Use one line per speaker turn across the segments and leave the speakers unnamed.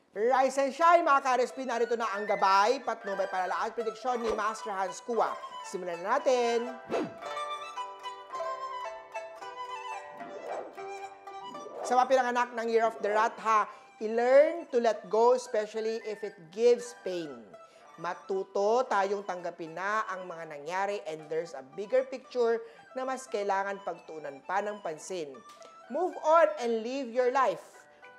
Rise and shine mga ka-RSP, narito na ang gabay, patnubay, palalakas, prediksyon ni Master Hans Kua. Simulan na natin. Sa mga pinanganak ng Year of the Rat ha, i-learn to let go especially if it gives pain. Matuto tayong tanggapin na ang mga nangyari and there's a bigger picture na mas kailangan pagtuunan pa ng pansin. Move on and live your life.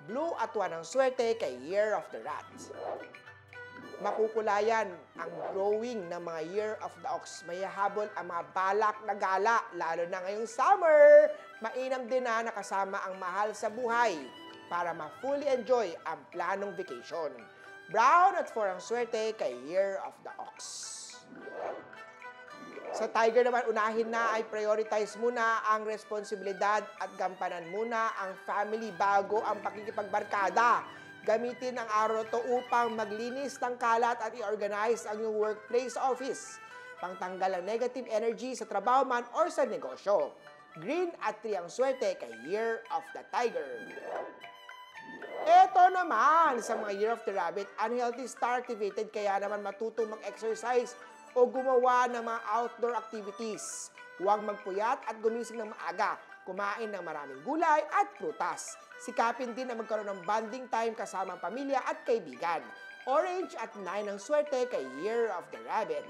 Blue at 1 ang swerte kay Year of the Rat. Makukulayan ang growing ng mga Year of the Ox. May habol ang mga balak na gala, lalo na ngayong summer. Mainam din na nakasama ang mahal sa buhay para ma-fully enjoy ang planong vacation. Brown at 4 ang swerte kay Year of the Ox. Sa Tiger naman, unahin na ay prioritize muna ang responsibilidad at gampanan muna ang family bago ang pakikipagbarkada. Gamitin ang araw to upang maglinis ng kalat at i-organize ang iyong workplace office. Pangtanggal ang negative energy sa trabaho man or sa negosyo. Green at 3 ang swerte kay Year of the Tiger. Ito naman sa mga Year of the Rabbit, unhealthy star activated kaya naman matutong mag-exercise o gumawa ng mga outdoor activities. Huwag magpuyat at gumising ng maaga. Kumain ng maraming gulay at prutas. Sikapin din na magkaroon ng bonding time kasama ang pamilya at kaibigan. Orange at 9 ang swerte kay Year of the Rabbit.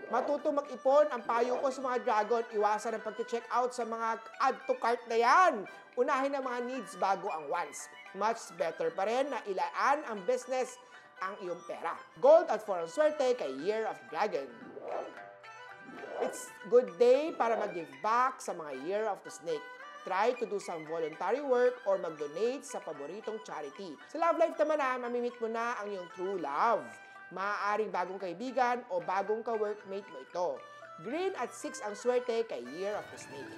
Matuto mag-ipon ang payo ko sa mga dragon. Iwasan ang pag-check out sa mga add to cart na yan. Unahin ang mga needs bago ang wants. Much better pa rin na ilaan ang business ang iyong pera. Gold at 4 ang swerte kay Year of Dragon. It's good day para mag-give back sa mga Year of the Snake. Try to do some voluntary work or mag-donate sa paboritong charity. Sa love life naman mamimit mo na ang iyong true love. Maaaring bagong kaibigan o bagong ka-workmate mo ito. Green at 6 ang swerte kay Year of the Snake.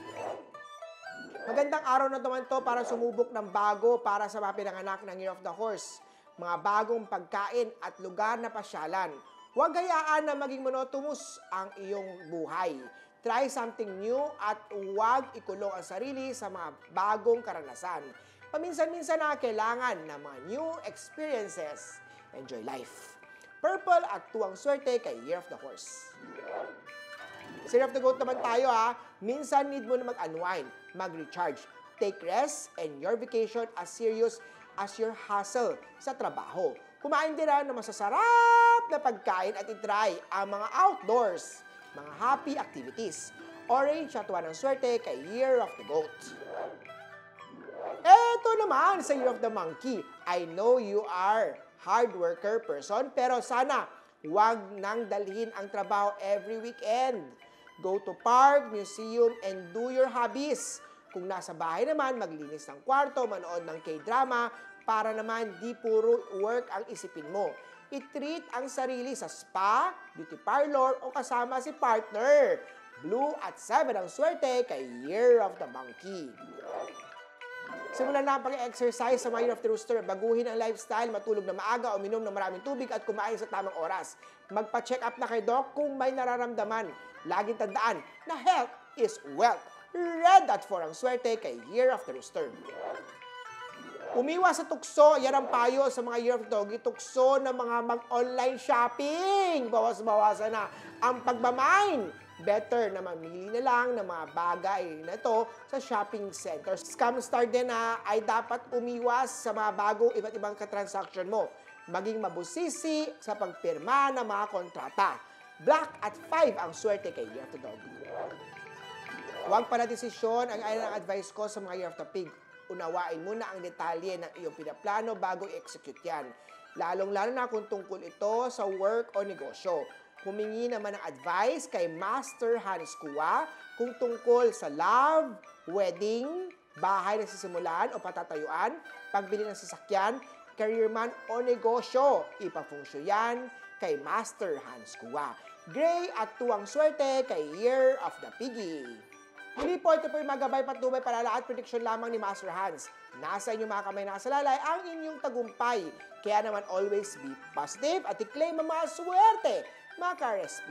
Magandang araw na naman to para sumubok ng bago para sa mga pinanganak ng Year of the Horse. Mga bagong pagkain at lugar na pasyalan. Huwag hayaan na maging monotonous ang iyong buhay. Try something new at huwag ikulong ang sarili sa mga bagong karanasan. Paminsan-minsan na kailangan ng mga new experiences. Enjoy life. Purple at 2 ang swerte kay Year of the Horse. Sa Year of the Goat naman tayo minsan need mo na mag-unwind, mag-recharge. Take rest and your vacation as serious as your hustle sa trabaho. Kumain din ng masasarap na pagkain at itry ang mga outdoors, mga happy activities. Orange at 1 ang swerte kay Year of the Goat. Eto naman sa Year of the Monkey. I know you are hard worker person, pero sana huwag nang dalhin ang trabaho every weekend. Go to park, museum, and do your hobbies. Kung nasa bahay naman, maglinis ng kwarto, manood ng K-drama, para naman di puro work ang isipin mo. I-treat ang sarili sa spa, beauty parlor, o kasama si partner. Blue at 7 ang swerte kay Year of the Monkey. Simulan na ang pag-exercise sa mga Year of the Rooster. Baguhin ang lifestyle, matulog na maaga, uminom ng maraming tubig at kumain sa tamang oras. Magpa-check up na kay Doc kung may nararamdaman. Laging tandaan na health is wealth. Red at 4 ang swerte kay Year of the Rooster. Umiwas sa tukso, yan ang payo sa mga Year of the Doggy. Tukso ng mga mag-online shopping. Bawas-bawasan na ang pagmamine. Better na mamili na lang ng mga bagay na ito sa shopping centers. Scam star din ay dapat umiwas sa mga bagong iba't ibang katransaksyon mo. Maging mabusisi sa pagpirma ng mga kontrata. Black at 5 ang swerte kay Year of the Dog. Huwag pa na desisyon ang ayon ng advice ko sa mga Year of the Pig. Unawain muna ang detalye ng iyong pinaplano bago i-execute yan. Lalong-lalo na kung tungkol ito sa work o negosyo. Humingi naman ng advice kay Master Hans Kua kung tungkol sa love, wedding, bahay na sisimulan o patatayuan, pagbili ng sasakyan, career man o negosyo. Ipafunksyo yan kay Master Hans Kua. Gray at 2 ang swerte kay Year of the Piggy. Muli po, ito po yung magabay patnubay palalaat prediction lamang ni Master Hans. Nasa inyong mga kamay nakasalalay ang inyong tagumpay. Kaya naman always be positive at i-claim ang mga swerte, mga ka-RSP.